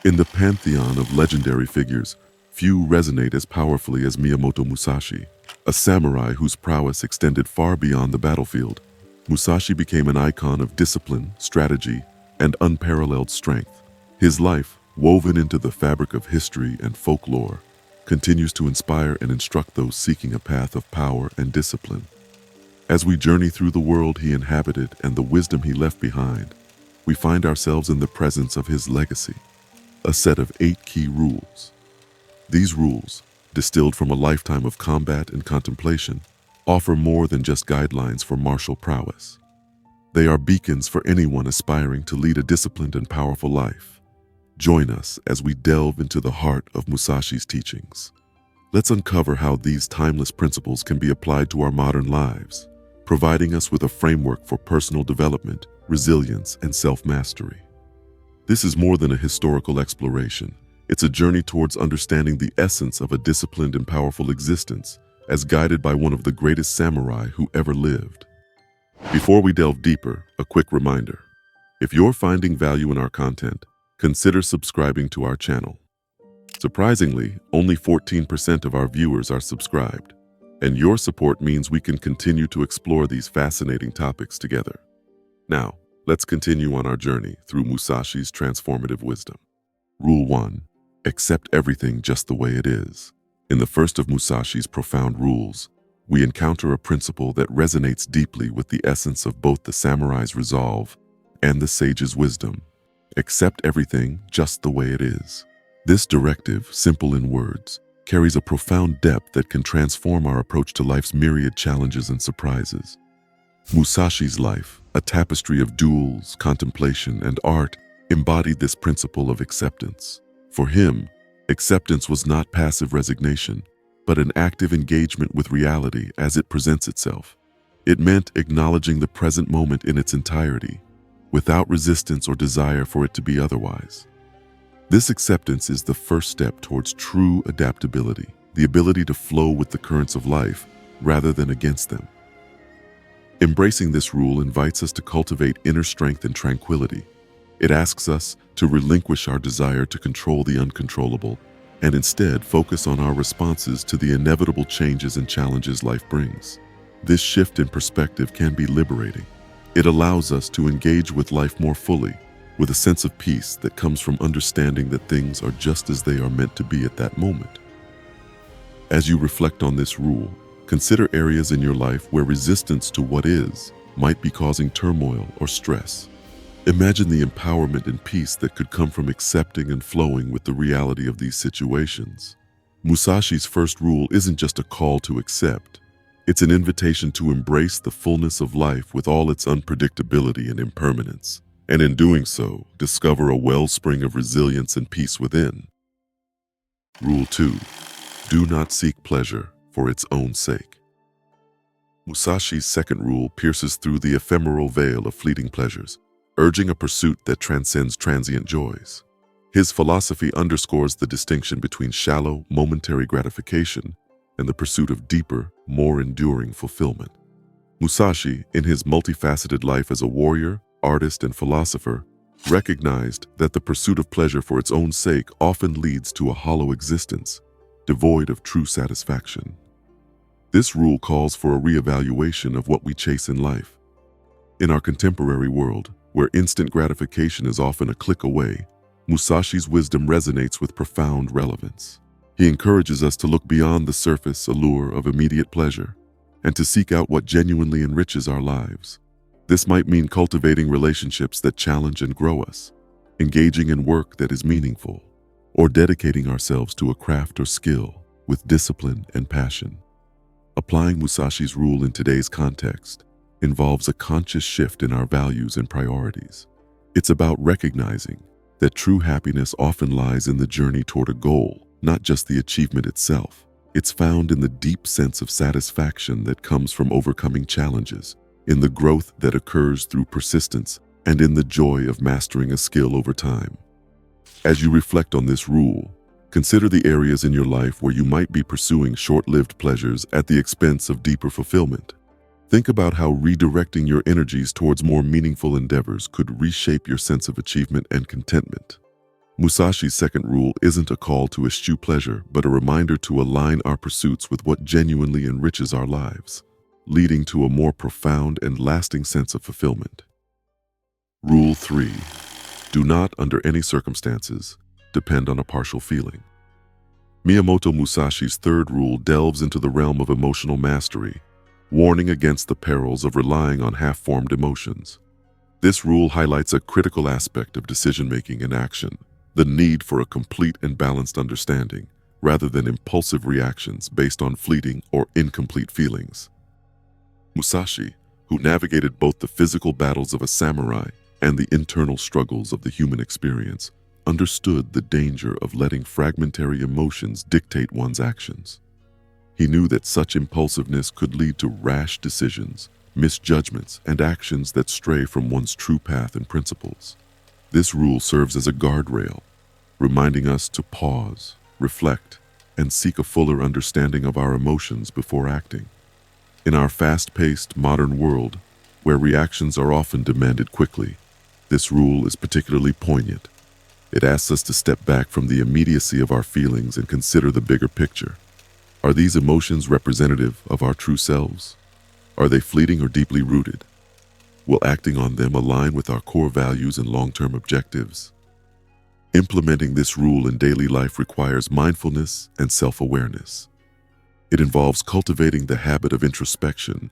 In the pantheon of legendary figures, few resonate as powerfully as Miyamoto Musashi, a samurai whose prowess extended far beyond the battlefield. Musashi became an icon of discipline, strategy, and unparalleled strength. His life, woven into the fabric of history and folklore, continues to inspire and instruct those seeking a path of power and discipline. As we journey through the world he inhabited and the wisdom he left behind, we find ourselves in the presence of his legacy, a set of 8 key rules. These rules, distilled from a lifetime of combat and contemplation, offer more than just guidelines for martial prowess. They are beacons for anyone aspiring to lead a disciplined and powerful life. Join us as we delve into the heart of Musashi's teachings. Let's uncover how these timeless principles can be applied to our modern lives, providing us with a framework for personal development, resilience, and self-mastery. This is more than a historical exploration. It's a journey towards understanding the essence of a disciplined and powerful existence, as guided by one of the greatest samurai who ever lived. Before we delve deeper, a quick reminder. If you're finding value in our content, consider subscribing to our channel. Surprisingly, only 14% of our viewers are subscribed, and your support means we can continue to explore these fascinating topics together. Now, let's continue on our journey through Musashi's transformative wisdom. Rule 1. Accept everything just the way it is. In the first of Musashi's profound rules, we encounter a principle that resonates deeply with the essence of both the samurai's resolve and the sage's wisdom. Accept everything just the way it is. This directive, simple in words, carries a profound depth that can transform our approach to life's myriad challenges and surprises. Musashi's life, a tapestry of duels, contemplation, and art, embodied this principle of acceptance. For him, acceptance was not passive resignation, but an active engagement with reality as it presents itself. It meant acknowledging the present moment in its entirety, without resistance or desire for it to be otherwise. This acceptance is the first step towards true adaptability, the ability to flow with the currents of life rather than against them. Embracing this rule invites us to cultivate inner strength and tranquility. It asks us to relinquish our desire to control the uncontrollable and instead focus on our responses to the inevitable changes and challenges life brings. This shift in perspective can be liberating. It allows us to engage with life more fully, with a sense of peace that comes from understanding that things are just as they are meant to be at that moment. As you reflect on this rule, consider areas in your life where resistance to what is might be causing turmoil or stress. Imagine the empowerment and peace that could come from accepting and flowing with the reality of these situations. Musashi's first rule isn't just a call to accept. It's an invitation to embrace the fullness of life with all its unpredictability and impermanence, and in doing so, discover a wellspring of resilience and peace within. Rule 2. Do not seek pleasure for its own sake. Musashi's second rule pierces through the ephemeral veil of fleeting pleasures, urging a pursuit that transcends transient joys. His philosophy underscores the distinction between shallow, momentary gratification and the pursuit of deeper, more enduring fulfillment. Musashi, in his multifaceted life as a warrior, artist, and philosopher, recognized that the pursuit of pleasure for its own sake often leads to a hollow existence, devoid of true satisfaction. This rule calls for a reevaluation of what we chase in life. In our contemporary world, where instant gratification is often a click away, Musashi's wisdom resonates with profound relevance. He encourages us to look beyond the surface allure of immediate pleasure and to seek out what genuinely enriches our lives. This might mean cultivating relationships that challenge and grow us, engaging in work that is meaningful, or dedicating ourselves to a craft or skill with discipline and passion. Applying Musashi's rule in today's context involves a conscious shift in our values and priorities. It's about recognizing that true happiness often lies in the journey toward a goal, not just the achievement itself. It's found in the deep sense of satisfaction that comes from overcoming challenges, in the growth that occurs through persistence, and in the joy of mastering a skill over time. As you reflect on this rule, consider the areas in your life where you might be pursuing short-lived pleasures at the expense of deeper fulfillment. Think about how redirecting your energies towards more meaningful endeavors could reshape your sense of achievement and contentment. Musashi's second rule isn't a call to eschew pleasure, but a reminder to align our pursuits with what genuinely enriches our lives, leading to a more profound and lasting sense of fulfillment. Rule 3. Do not, under any circumstances, depend on a partial feeling. Miyamoto Musashi's third rule delves into the realm of emotional mastery, warning against the perils of relying on half-formed emotions. This rule highlights a critical aspect of decision-making and action, the need for a complete and balanced understanding, rather than impulsive reactions based on fleeting or incomplete feelings. Musashi, who navigated both the physical battles of a samurai and the internal struggles of the human experience, understood the danger of letting fragmentary emotions dictate one's actions. He knew that such impulsiveness could lead to rash decisions, misjudgments, and actions that stray from one's true path and principles. This rule serves as a guardrail, reminding us to pause, reflect, and seek a fuller understanding of our emotions before acting. In our fast-paced modern world, where reactions are often demanded quickly, this rule is particularly poignant. It asks us to step back from the immediacy of our feelings and consider the bigger picture. Are these emotions representative of our true selves? Are they fleeting or deeply rooted? Will acting on them align with our core values and long-term objectives? Implementing this rule in daily life requires mindfulness and self-awareness. It involves cultivating the habit of introspection,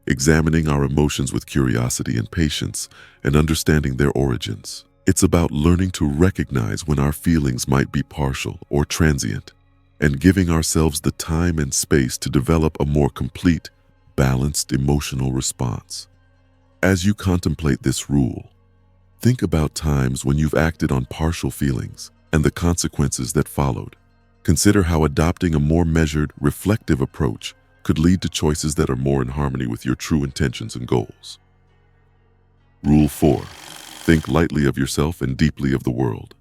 examining our emotions with curiosity and patience, and understanding their origins. It's about learning to recognize when our feelings might be partial or transient, and giving ourselves the time and space to develop a more complete, balanced emotional response. As you contemplate this rule, think about times when you've acted on partial feelings and the consequences that followed. Consider how adopting a more measured, reflective approach could lead to choices that are more in harmony with your true intentions and goals. Rule 4. Think lightly of yourself and deeply of the world.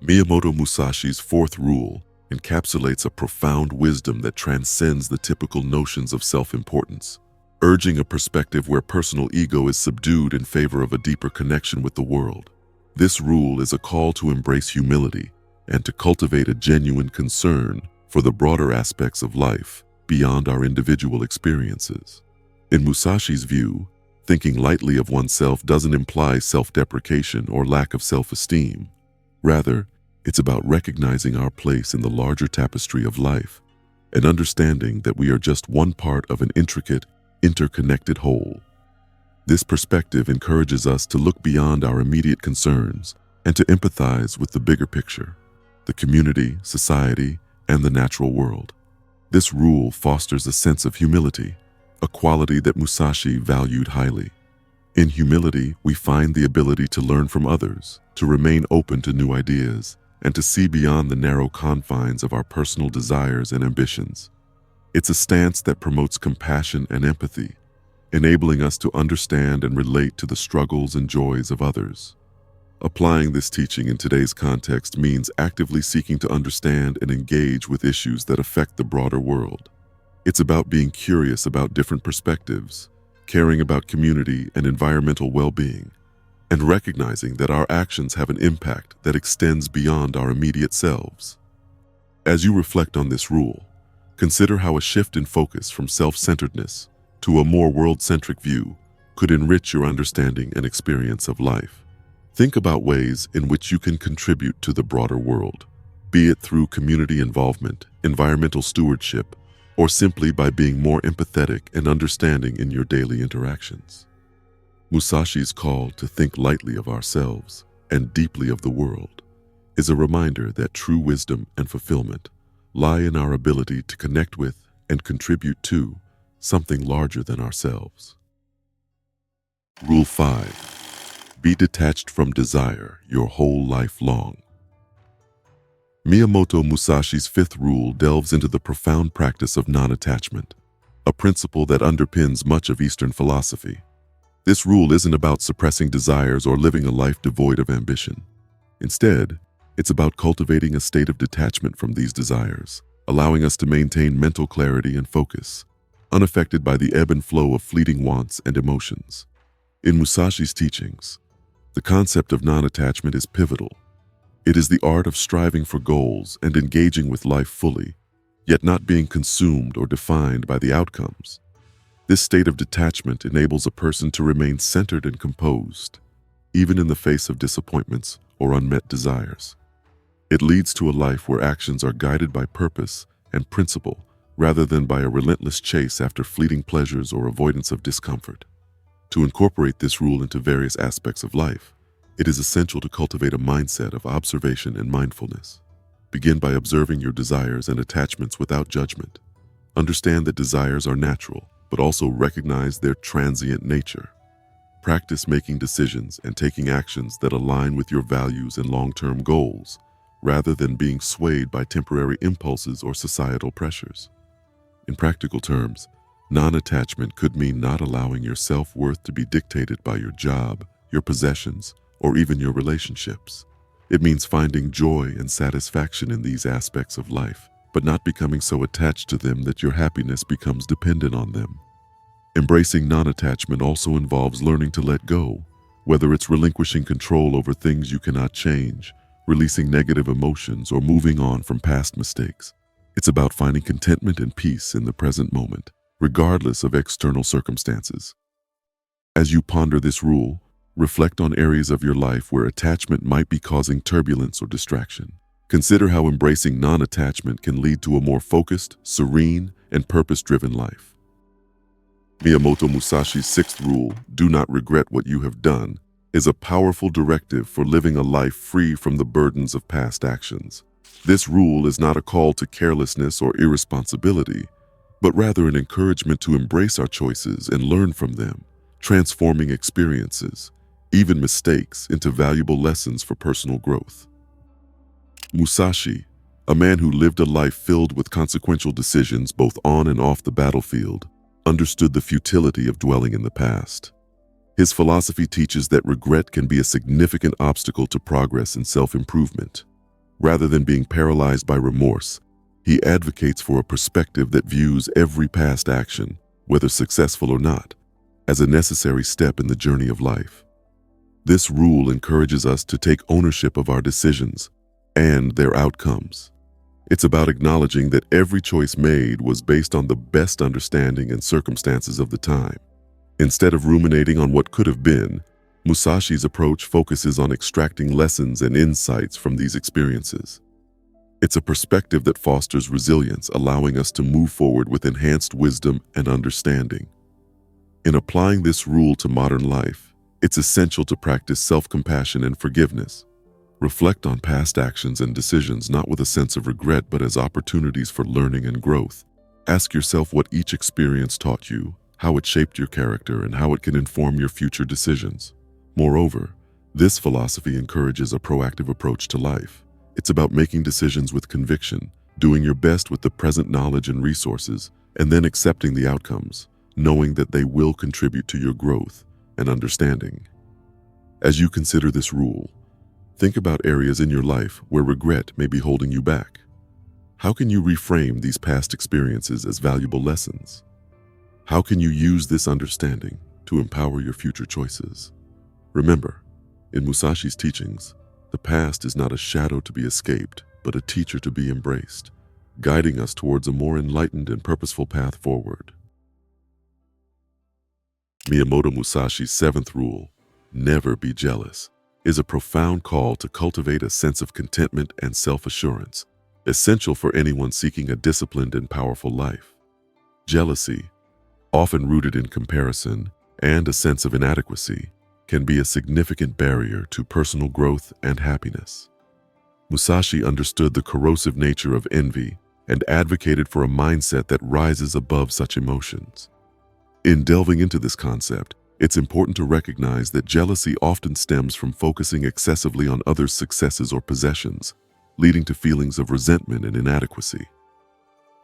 Miyamoto Musashi's fourth rule encapsulates a profound wisdom that transcends the typical notions of self-importance, urging a perspective where personal ego is subdued in favor of a deeper connection with the world. This rule is a call to embrace humility and to cultivate a genuine concern for the broader aspects of life beyond our individual experiences. In Musashi's view, thinking lightly of oneself doesn't imply self-deprecation or lack of self-esteem. Rather, it's about recognizing our place in the larger tapestry of life and understanding that we are just one part of an intricate, interconnected whole. This perspective encourages us to look beyond our immediate concerns and to empathize with the bigger picture, the community, society, and the natural world. This rule fosters a sense of humility, a quality that Musashi valued highly. In humility, we find the ability to learn from others, to remain open to new ideas, and to see beyond the narrow confines of our personal desires and ambitions. It's a stance that promotes compassion and empathy, enabling us to understand and relate to the struggles and joys of others. Applying this teaching in today's context means actively seeking to understand and engage with issues that affect the broader world. It's about being curious about different perspectives, caring about community and environmental well-being, and recognizing that our actions have an impact that extends beyond our immediate selves. As you reflect on this rule, consider how a shift in focus from self-centeredness to a more world-centric view could enrich your understanding and experience of life. Think about ways in which you can contribute to the broader world, be it through community involvement, environmental stewardship, or simply by being more empathetic and understanding in your daily interactions. Musashi's call to think lightly of ourselves and deeply of the world is a reminder that true wisdom and fulfillment lie in our ability to connect with and contribute to something larger than ourselves. Rule 5. Be detached from desire your whole life long. Miyamoto Musashi's fifth rule delves into the profound practice of non-attachment, a principle that underpins much of Eastern philosophy. This rule isn't about suppressing desires or living a life devoid of ambition. Instead, it's about cultivating a state of detachment from these desires, allowing us to maintain mental clarity and focus, unaffected by the ebb and flow of fleeting wants and emotions. In Musashi's teachings, The concept of non-attachment is pivotal. It is the art of striving for goals and engaging with life fully, yet not being consumed or defined by the outcomes. This state of detachment enables a person to remain centered and composed, even in the face of disappointments or unmet desires. It leads to a life where actions are guided by purpose and principle rather than by a relentless chase after fleeting pleasures or avoidance of discomfort. To incorporate this rule into various aspects of life, it is essential to cultivate a mindset of observation and mindfulness. Begin by observing your desires and attachments without judgment. Understand that desires are natural, but also recognize their transient nature. Practice making decisions and taking actions that align with your values and long-term goals, rather than being swayed by temporary impulses or societal pressures. In practical terms, non-attachment could mean not allowing your self-worth to be dictated by your job, your possessions, or even your relationships. It means finding joy and satisfaction in these aspects of life, but not becoming so attached to them that your happiness becomes dependent on them. Embracing non-attachment also involves learning to let go, whether it's relinquishing control over things you cannot change, releasing negative emotions, or moving on from past mistakes. It's about finding contentment and peace in the present moment, regardless of external circumstances. As you ponder this rule, reflect on areas of your life where attachment might be causing turbulence or distraction. Consider how embracing non-attachment can lead to a more focused, serene, and purpose-driven life. Miyamoto Musashi's sixth rule, do not regret what you have done, is a powerful directive for living a life free from the burdens of past actions. This rule is not a call to carelessness or irresponsibility, but rather an encouragement to embrace our choices and learn from them, transforming experiences, even mistakes, into valuable lessons for personal growth. Musashi, a man who lived a life filled with consequential decisions both on and off the battlefield, understood the futility of dwelling in the past. His philosophy teaches that regret can be a significant obstacle to progress and self-improvement. Rather than being paralyzed by remorse, he advocates for a perspective that views every past action, whether successful or not, as a necessary step in the journey of life. This rule encourages us to take ownership of our decisions and their outcomes. It's about acknowledging that every choice made was based on the best understanding and circumstances of the time. Instead of ruminating on what could have been, Musashi's approach focuses on extracting lessons and insights from these experiences. It's a perspective that fosters resilience, allowing us to move forward with enhanced wisdom and understanding. In applying this rule to modern life, it's essential to practice self-compassion and forgiveness. Reflect on past actions and decisions not with a sense of regret but as opportunities for learning and growth. Ask yourself what each experience taught you, how it shaped your character, and how it can inform your future decisions. Moreover, this philosophy encourages a proactive approach to life. It's about making decisions with conviction, doing your best with the present knowledge and resources, and then accepting the outcomes, knowing that they will contribute to your growth and understanding. As you consider this rule, think about areas in your life where regret may be holding you back. How can you reframe these past experiences as valuable lessons? How can you use this understanding to empower your future choices? Remember, in Musashi's teachings, the past is not a shadow to be escaped, but a teacher to be embraced, guiding us towards a more enlightened and purposeful path forward. Miyamoto Musashi's seventh rule, never be jealous, is a profound call to cultivate a sense of contentment and self-assurance, essential for anyone seeking a disciplined and powerful life. Jealousy, often rooted in comparison and a sense of inadequacy, can be a significant barrier to personal growth and happiness. Musashi understood the corrosive nature of envy and advocated for a mindset that rises above such emotions. In delving into this concept, it's important to recognize that jealousy often stems from focusing excessively on others' successes or possessions, leading to feelings of resentment and inadequacy.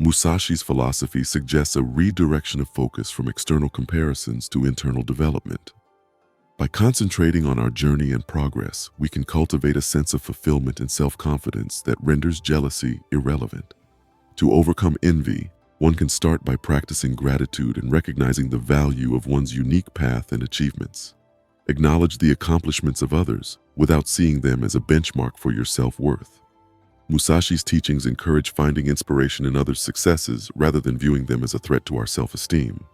Musashi's philosophy suggests a redirection of focus from external comparisons to internal development. By concentrating on our journey and progress, we can cultivate a sense of fulfillment and self-confidence that renders jealousy irrelevant. To overcome envy, one can start by practicing gratitude and recognizing the value of one's unique path and achievements. Acknowledge the accomplishments of others without seeing them as a benchmark for your self-worth. Musashi's teachings encourage finding inspiration in others' successes rather than viewing them as a threat to our self-esteem.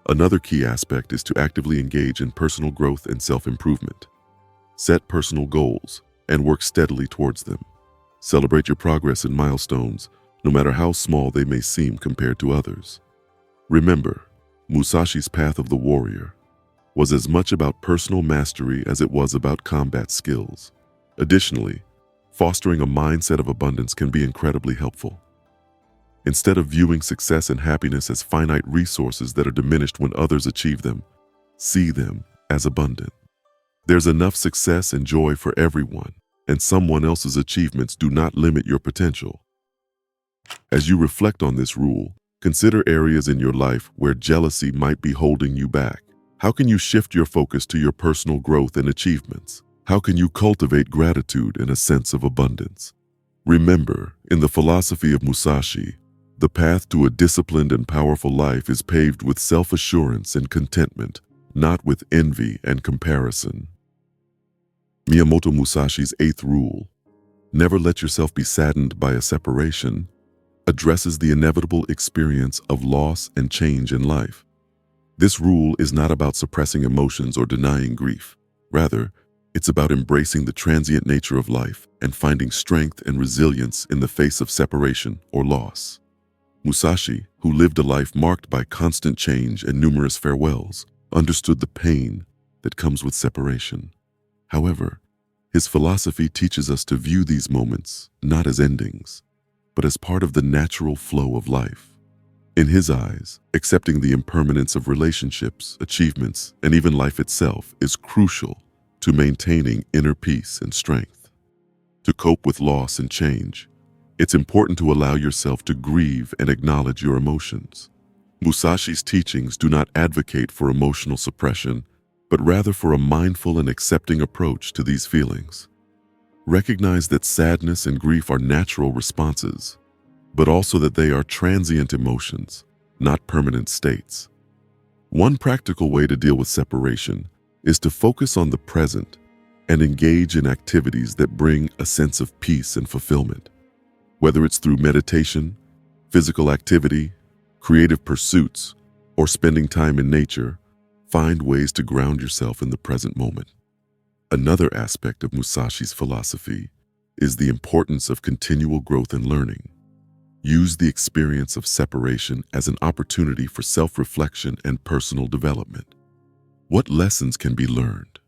Another key aspect is to actively engage in personal growth and self-improvement. Set personal goals and work steadily towards them. Celebrate your progress and milestones, no matter how small they may seem compared to others. Remember, Musashi's path of the warrior was as much about personal mastery as it was about combat skills. Additionally, fostering a mindset of abundance can be incredibly helpful. Instead of viewing success and happiness as finite resources that are diminished when others achieve them, see them as abundant. There's enough success and joy for everyone, and someone else's achievements do not limit your potential. As you reflect on this rule, consider areas in your life where jealousy might be holding you back. How can you shift your focus to your personal growth and achievements? How can you cultivate gratitude and a sense of abundance? Remember, in the philosophy of Musashi, the path to a disciplined and powerful life is paved with self-assurance and contentment, not with envy and comparison. Miyamoto Musashi's 8th rule, never let yourself be saddened by a separation, addresses the inevitable experience of loss and change in life. This rule is not about suppressing emotions or denying grief. Rather, it's about embracing the transient nature of life and finding strength and resilience in the face of separation or loss. Musashi, who lived a life marked by constant change and numerous farewells, understood the pain that comes with separation. However, his philosophy teaches us to view these moments not as endings, but as part of the natural flow of life. In his eyes, accepting the impermanence of relationships, achievements, and even life itself is crucial to maintaining inner peace and strength. To cope with loss and change, it's important to allow yourself to grieve and acknowledge your emotions. Musashi's teachings do not advocate for emotional suppression, but rather for a mindful and accepting approach to these feelings. Recognize that sadness and grief are natural responses, but also that they are transient emotions, not permanent states. One practical way to deal with separation is to focus on the present and engage in activities that bring a sense of peace and fulfillment. Whether it's through meditation, physical activity, creative pursuits, or spending time in nature, find ways to ground yourself in the present moment. Another aspect of Musashi's philosophy is the importance of continual growth and learning. Use the experience of separation as an opportunity for self-reflection and personal development. What lessons can be learned?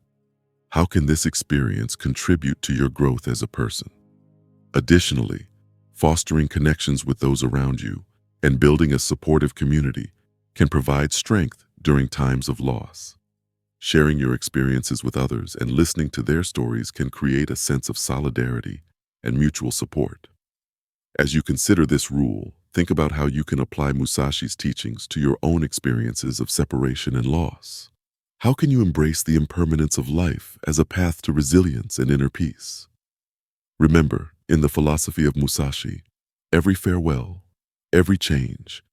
How can this experience contribute to your growth as a person? Additionally, fostering connections with those around you and building a supportive community can provide strength during times of loss. Sharing your experiences with others and listening to their stories can create a sense of solidarity and mutual support. As you consider this rule, think about how you can apply Musashi's teachings to your own experiences of separation and loss. How can you embrace the impermanence of life as a path to resilience and inner peace? Remember, in the philosophy of Musashi, every farewell, every change,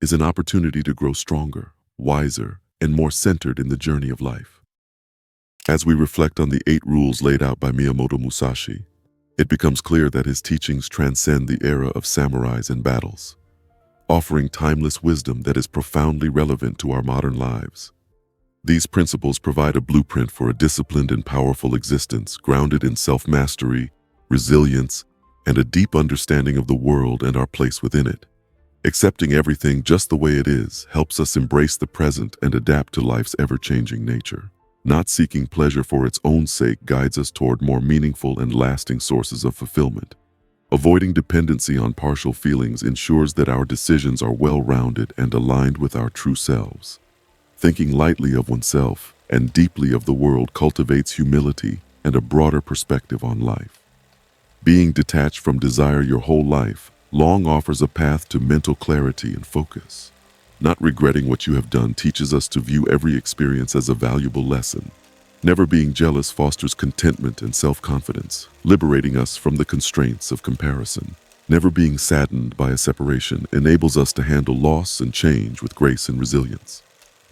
is an opportunity to grow stronger, wiser, and more centered in the journey of life. As we reflect on the 8 rules laid out by Miyamoto Musashi, it becomes clear that his teachings transcend the era of samurais and battles, offering timeless wisdom that is profoundly relevant to our modern lives. These principles provide a blueprint for a disciplined and powerful existence grounded in self-mastery, resilience, and a deep understanding of the world and our place within it. Accepting everything just the way it is helps us embrace the present and adapt to life's ever-changing nature. Not seeking pleasure for its own sake guides us toward more meaningful and lasting sources of fulfillment. Avoiding dependency on partial feelings ensures that our decisions are well-rounded and aligned with our true selves. Thinking lightly of oneself and deeply of the world cultivates humility and a broader perspective on life. Being detached from desire your whole life long offers a path to mental clarity and focus. Not regretting what you have done teaches us to view every experience as a valuable lesson. Never being jealous fosters contentment and self-confidence, liberating us from the constraints of comparison. Never being saddened by a separation enables us to handle loss and change with grace and resilience.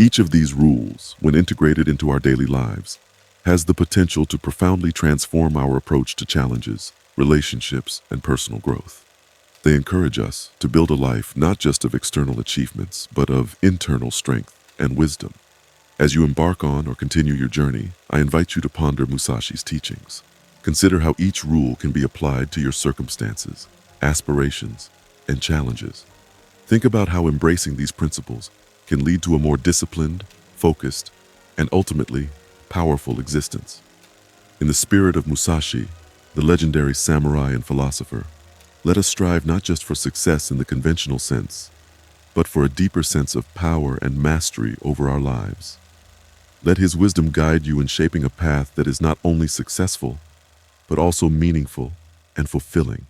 Each of these rules, when integrated into our daily lives, has the potential to profoundly transform our approach to challenges, relationships, and personal growth. They encourage us to build a life not just of external achievements, but of internal strength and wisdom. As you embark on or continue your journey, I invite you to ponder Musashi's teachings. Consider how each rule can be applied to your circumstances, aspirations, and challenges. Think about how embracing these principles can lead to a more disciplined, focused, and ultimately powerful existence. In the spirit of Musashi, the legendary samurai and philosopher, let us strive not just for success in the conventional sense, but for a deeper sense of power and mastery over our lives. Let his wisdom guide you in shaping a path that is not only successful, but also meaningful and fulfilling.